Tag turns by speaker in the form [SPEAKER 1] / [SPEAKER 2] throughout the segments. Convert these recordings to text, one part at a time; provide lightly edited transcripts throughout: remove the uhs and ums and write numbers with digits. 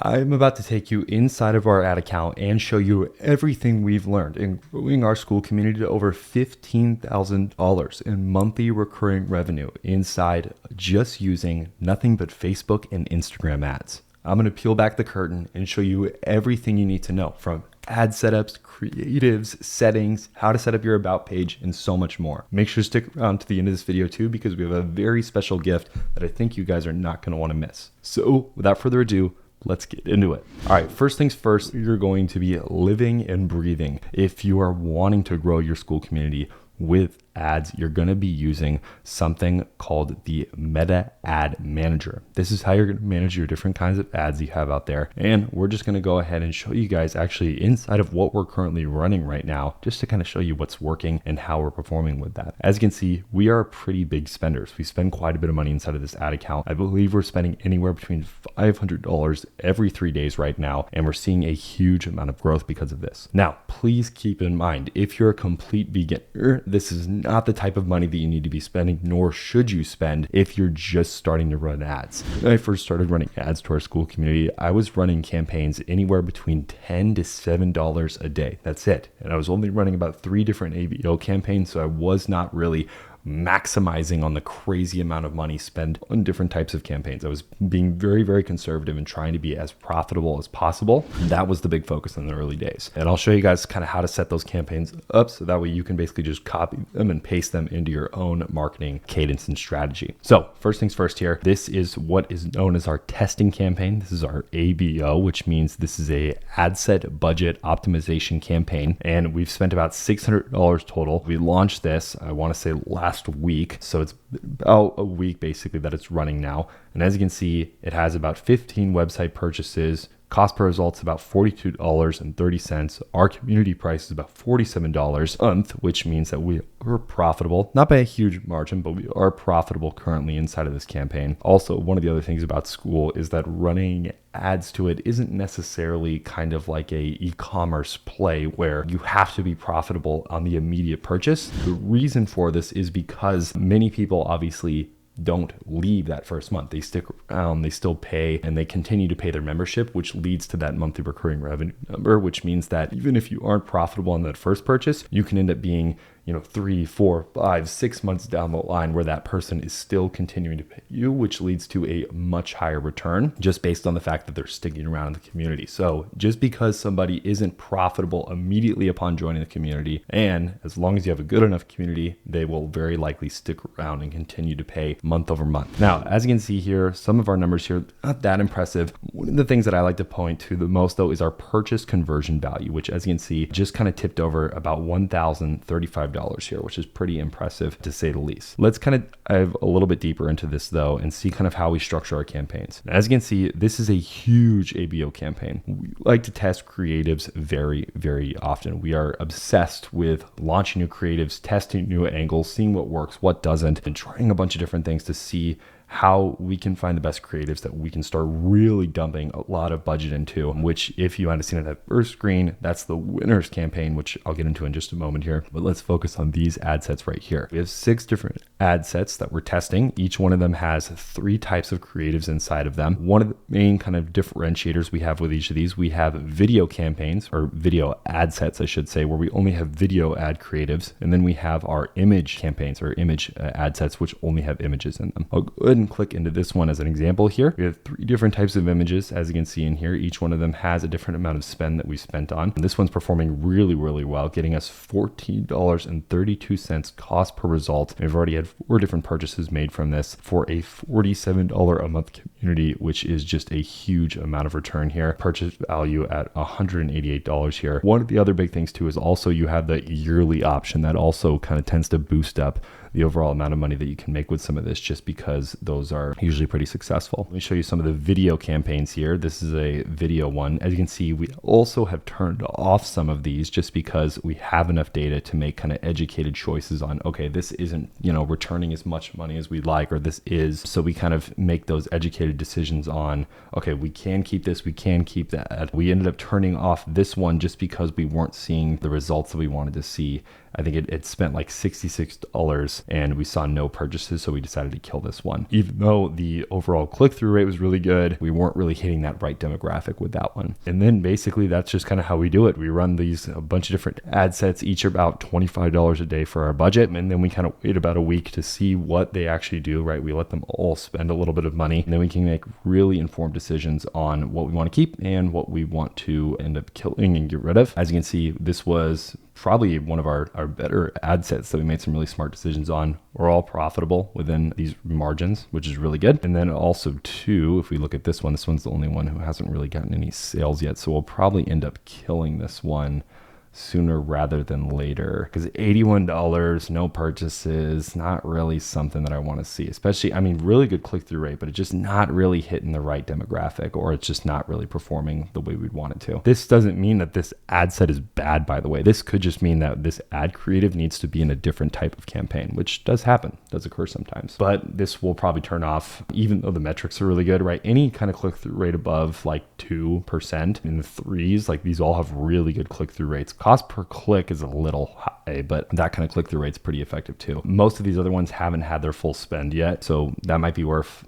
[SPEAKER 1] I'm about to take you inside of our ad account and show you everything we've learned in growing our Skool community to over $15,000 in monthly recurring revenue inside just using nothing but Facebook and Instagram ads. I'm going to peel back the curtain and show you everything you need to know, from ad setups, creatives, settings, how to set up your about page, and so much more. Make sure to stick around to the end of this video too, because we have a very special gift that I think you guys are not going to want to miss. So without further ado, let's get into it. All right, first things first, you're going to be living and breathing. If you are wanting to grow your Skool community with ads, you're going to be using something called the Meta Ad Manager. This is how you're going to manage your different kinds of ads you have out there. And we're just going to go ahead and show you guys actually inside of what we're currently running right now, just to kind of show you what's working and how we're performing with that. As you can see, we are pretty big spenders. We spend quite a bit of money inside of this ad account. I believe we're spending anywhere between $500 every 3 days right now. And we're seeing a huge amount of growth because of this. Now, please keep in mind, if you're a complete beginner, this is not the type of money that you need to be spending, nor should you spend if you're just starting to run ads. When I first started running ads to our Skool community, I was running campaigns anywhere between $10 to $7 a day. That's it. And I was only running about 3 different ABO campaigns, so I was not really maximizing on the crazy amount of money spent on different types of campaigns. I was being very, very conservative and trying to be as profitable as possible. That was the big focus in the early days. And I'll show you guys kind of how to set those campaigns up so that way you can basically just copy them and paste them into your own marketing cadence and strategy. So first things first here, this is what is known as our testing campaign. This is our ABO, which means this is a ad set budget optimization campaign. And we've spent about $600 total. We launched this, I want to say last week. So it's about a week basically that it's running now. And as you can see, it has about 15 website purchases. Cost per results about $42.30. Our community price is about $47 a month, which means that we are profitable, not by a huge margin, but we are profitable currently inside of this campaign. Also, one of the other things about Skool is that running ads to it isn't necessarily kind of like a e-commerce play where you have to be profitable on the immediate purchase. The reason for this is because many people obviously don't leave that first month. They stick around, they still pay, and they continue to pay their membership, which leads to that monthly recurring revenue number, which means that even if you aren't profitable on that first purchase, you can end up being 3, 4, 5, 6 months down the line where that person is still continuing to pay you, which leads to a much higher return just based on the fact that they're sticking around in the community. So just because somebody isn't profitable immediately upon joining the community, and as long as you have a good enough community, they will very likely stick around and continue to pay month over month. Now, as you can see here, some of our numbers here, not that impressive. One of the things that I like to point to the most though is our purchase conversion value, which as you can see, just kind of tipped over about $1,035 here, which is pretty impressive to say the least. Let's kind of dive a little bit deeper into this though and see kind of how we structure our campaigns. As you can see, this is a huge ABO campaign. We like to test creatives very, very often. We are obsessed with launching new creatives, testing new angles, seeing what works, what doesn't, and trying a bunch of different things to see how we can find the best creatives that we can start really dumping a lot of budget into, which if you haven't seen it at first screen, that's the winners campaign, which I'll get into in just a moment here. But let's focus on these ad sets right here. We have 6 different ad sets that we're testing. Each one of them has 3 types of creatives inside of them. One of the main kind of differentiators we have with each of these, we have video campaigns or video ad sets, I should say, where we only have video ad creatives. And then we have our image campaigns or image ad sets, which only have images in them. I'll go ahead and click into this one as an example here. We have 3 different types of images, as you can see in here. Each one of them has a different amount of spend that we spent on. And this one's performing really, really well, getting us $14.32 cost per result. We've already had 4 different purchases made from this for a $47 a month community, which is just a huge amount of return here. Purchase value at $188 here. One of the other big things too is also you have the yearly option that also kind of tends to boost up the overall amount of money that you can make with some of this, just because those are usually pretty successful. Let me show you some of the video campaigns here. This is a video one. As you can see, we also have turned off some of these just because we have enough data to make kind of educated choices on, okay, this isn't, returning as much money as we'd like, or this is. So we kind of make those educated decisions on, okay, we can keep this, we can keep that. We ended up turning off this one just because we weren't seeing the results that we wanted to see. I think it spent like $66 this, and we saw no purchases, so we decided to kill this one. Even though the overall click-through rate was really good, we weren't really hitting that right demographic with that one. And then basically that's just kind of how we do it. We run a bunch of different ad sets, each about $25 a day for our budget, and then we kind of wait about a week to see what they actually do, right? We let them all spend a little bit of money, and then we can make really informed decisions on what we want to keep and what we want to end up killing and get rid of. As you can see, this was probably one of our better ad sets that we made some really smart decisions on. We're all profitable within these margins, which is really good. And then also too, if we look at this one's the only one who hasn't really gotten any sales yet. So we'll probably end up killing this one sooner rather than later, because $81, no purchases, not really something that I want to see. Especially, I mean, really good click-through rate, but it's just not really hitting the right demographic, or it's just not really performing the way we'd want it to. This doesn't mean that this ad set is bad, by the way. This could just mean that this ad creative needs to be in a different type of campaign, which does happen, does occur sometimes. But this will probably turn off, even though the metrics are really good, right? Any kind of click-through rate above like 2% in the threes, like these all have really good click-through rates. Cost per click is a little high, but that kind of click-through rate's pretty effective too. Most of these other ones haven't had their full spend yet, so that might be worth,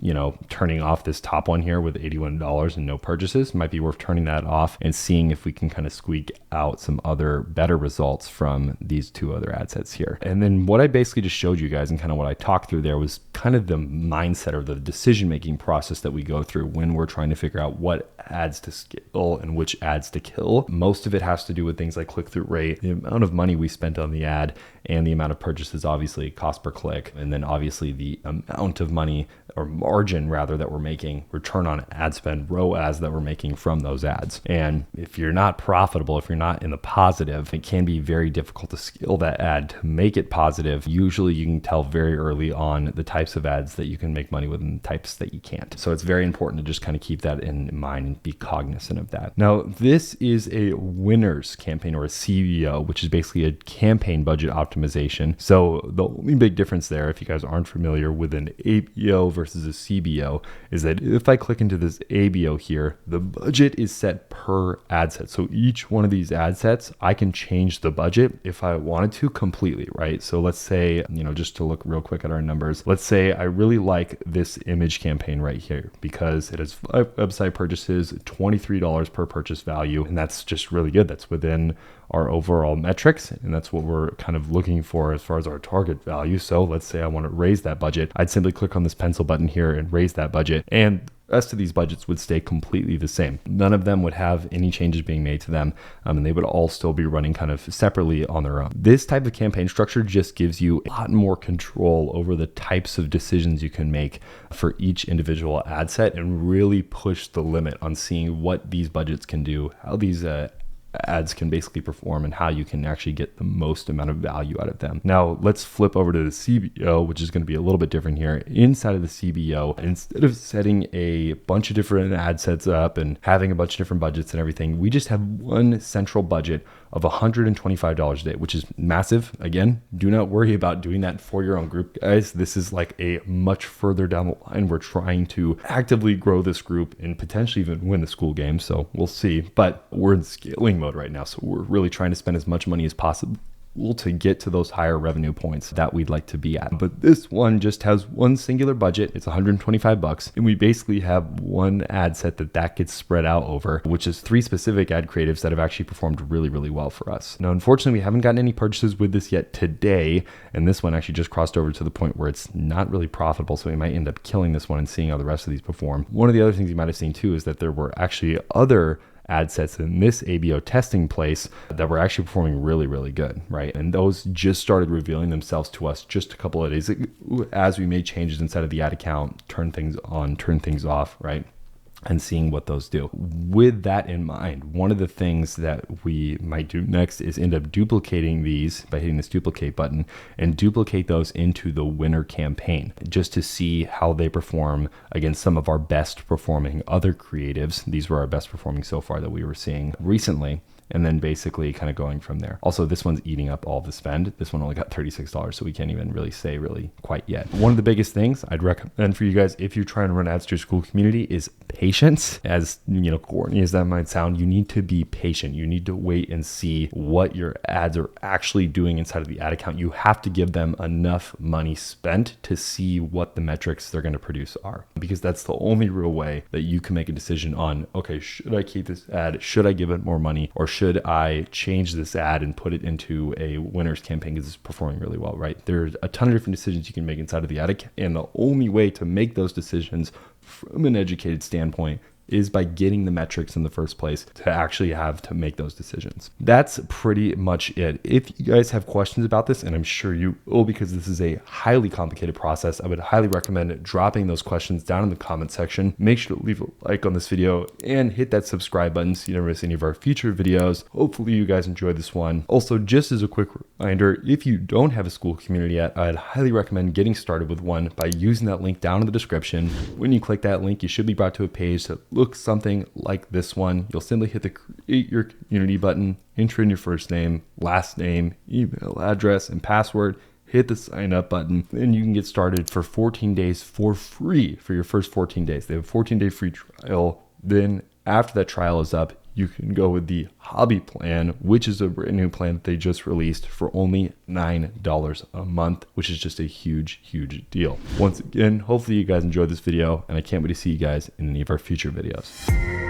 [SPEAKER 1] turning off this top one here with $81 and no purchases. Might be worth turning that off and seeing if we can kind of squeak out some other better results from these two other ad sets here. And then what I basically just showed you guys and kind of what I talked through there was kind of the mindset or the decision-making process that we go through when we're trying to figure out what ads to scale and which ads to kill. Most of it has to do with things like click-through rate, the amount of money we spent on the ad, and the amount of purchases, obviously cost per click, and then obviously the amount of money or margin rather that we're making, return on ad spend, ROAS, that we're making from those ads. And if you're not profitable, if you're not in the positive, it can be very difficult to scale that ad to make it positive. Usually you can tell very early on the types of ads that you can make money with and the types that you can't. So it's very important to just kind of keep that in mind and be cognizant of that. Now, this is a winners campaign, or a CBO, which is basically a campaign budget optimization. So the only big difference there, if you guys aren't familiar with an ABO versus a CBO, is that if I click into this ABO here, the budget is set per ad set. So each one of these ad sets, I can change the budget if I wanted to completely, right? So let's say, just to look real quick at our numbers, let's say I really like this image campaign right here because it has 5 website purchases, $23 per purchase value, and that's just really good. That's within our overall metrics, and that's what we're kind of looking for as far as our target value. So let's say I want to raise that budget. I'd simply click on this pencil button here and raise that budget, and the rest of these budgets would stay completely the same. None of them would have any changes being made to them, and they would all still be running kind of separately on their own. This type of campaign structure just gives you a lot more control over the types of decisions you can make for each individual ad set, and really push the limit on seeing what these budgets can do, how these ads can basically perform, and how you can actually get the most amount of value out of them. Now let's flip over to the CBO, which is going to be a little bit different here. Inside of the CBO, instead of setting a bunch of different ad sets up and having a bunch of different budgets and everything, we just have one central budget of $125 a day, which is massive. Again, do not worry about doing that for your own group, guys. This is like a much further down the line. We're trying to actively grow this group and potentially even win the Skool game. So we'll see, but we're in scaling mode right now. So we're really trying to spend as much money as possible to get to those higher revenue points that we'd like to be at. But this one just has one singular budget. It's $125, and we basically have one ad set that gets spread out over, which is 3 specific ad creatives that have actually performed really, really well for us. Now, unfortunately, we haven't gotten any purchases with this yet today, and this one actually just crossed over to the point where it's not really profitable, so we might end up killing this one and seeing how the rest of these perform. One of the other things you might have seen too is that there were actually other ad sets in this ABO testing place that were actually performing really, really good, right? And those just started revealing themselves to us just a couple of days ago as we made changes inside of the ad account, turn things on, turn things off, right? And seeing what those do. With that in mind, one of the things that we might do next is end up duplicating these by hitting this duplicate button, and duplicate those into the winner campaign just to see how they perform against some of our best performing other creatives. These were our best performing so far that we were seeing recently, and then basically kind of going from there. Also, this one's eating up all the spend. This one only got $36, so we can't even really say really quite yet. One of the biggest things I'd recommend for you guys if you're trying to run ads to your Skool community is Payroll. patience. As corny as that might sound, you need to be patient. You need to wait and see what your ads are actually doing inside of the ad account. You have to give them enough money spent to see what the metrics they're going to produce are, because that's the only real way that you can make a decision on, okay, should I keep this ad? Should I give it more money? Or should I change this ad and put it into a winners campaign because it's performing really well, right? There's a ton of different decisions you can make inside of the ad account. And the only way to make those decisions from an educated standpoint is by getting the metrics in the first place to actually have to make those decisions. That's pretty much it. If you guys have questions about this, and I'm sure you will, because this is a highly complicated process, I would highly recommend dropping those questions down in the comment section. Make sure to leave a like on this video and hit that subscribe button so you never miss any of our future videos. Hopefully you guys enjoyed this one. Also, just as a quick reminder, if you don't have a Skool community yet, I'd highly recommend getting started with one by using that link down in the description. When you click that link, you should be brought to a page that looks something like this one. You'll simply hit the create your community button, enter in your first name, last name, email address, and password, hit the sign up button, and you can get started for 14 days for free for your first 14 days. They have a 14-day free trial. Then after that trial is up, you can go with the hobby plan, which is a brand new plan that they just released for only $9 a month, which is just a huge deal. Once again, hopefully you guys enjoyed this video, and I can't wait to see you guys in any of our future videos.